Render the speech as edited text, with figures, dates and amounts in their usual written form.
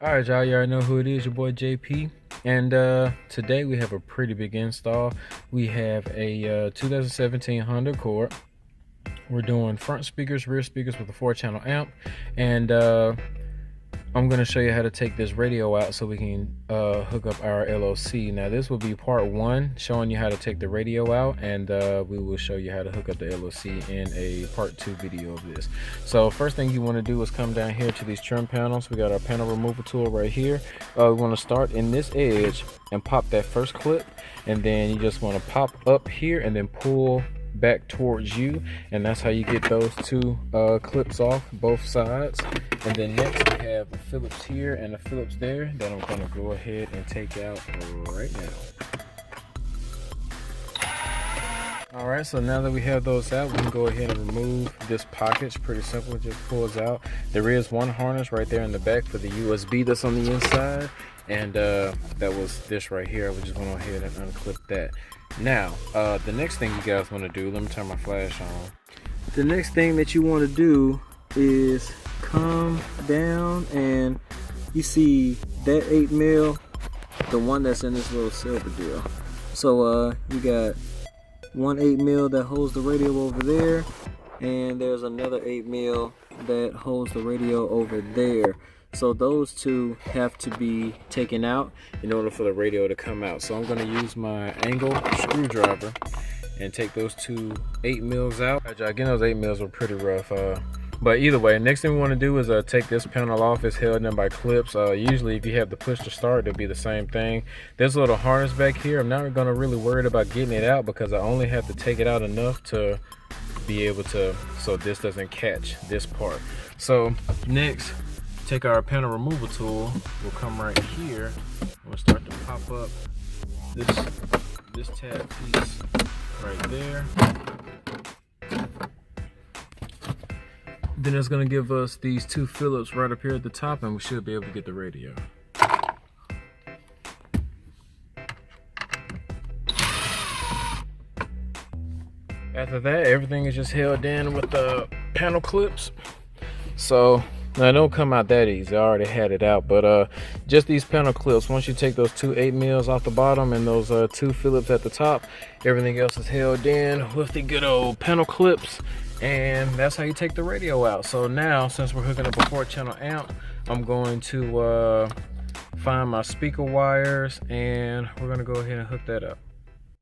All right, y'all. You already know who it is. Your boy JP. And today we have a pretty big install. We have a 2017 Honda Accord. We're doing front speakers, rear speakers with a 4-channel amp, and I'm going to show you how to take this radio out so we can hook up our LOC. Now this will be part 1, showing you how to take the radio out, and we will show you how to hook up the LOC in a part 2 video of this. So first thing you want to do is come down here to these trim panels. We got our panel removal tool right here. We want to start in this edge and pop that first clip, and then you just want to pop up here and then pull back towards you, and that's how you get those two clips off both sides. And then next we have a Phillips here and a Phillips there that I'm going to go ahead and take out right now. Alright, so now that we have those out, we can go ahead and remove this pocket. It's pretty simple, it just pulls out. There is one harness right there in the back for the USB that's on the inside, and that was this right here. We just went ahead and unclip that. Now, the next thing you guys want to do, let me turn my flash on. The next thing that you want to do is come down, and you see that 8mm, the one that's in this little silver deal. So you got one 8mm that holds the radio over there, and there's another 8mm that holds the radio over there. So those two have to be taken out in order for the radio to come out. So I'm going to use my angle screwdriver and take those two 8mm out. Again, those 8mm were pretty rough. But either way, next thing we want to do is take this panel off. It's held in by clips. Usually if you have the push to start, it'll be the same thing. There's a little harness back here. I'm not going to really worry about getting it out because I only have to take it out enough to be able to, so this doesn't catch this part. So next, take our panel removal tool. We'll come right here. We'll start to pop up this tab piece right there. Then it's going to give us these two Phillips right up here at the top, and we should be able to get the radio. After that, everything is just held in with the panel clips. So now, it don't come out that easy. I already had it out, but just these panel clips, once you take those two 8mm off the bottom and those two Phillips at the top, everything else is held in with the good old panel clips, and that's how you take the radio out. So now, since we're hooking up a 4-channel amp, I'm going to find my speaker wires, and we're going to go ahead and hook that up.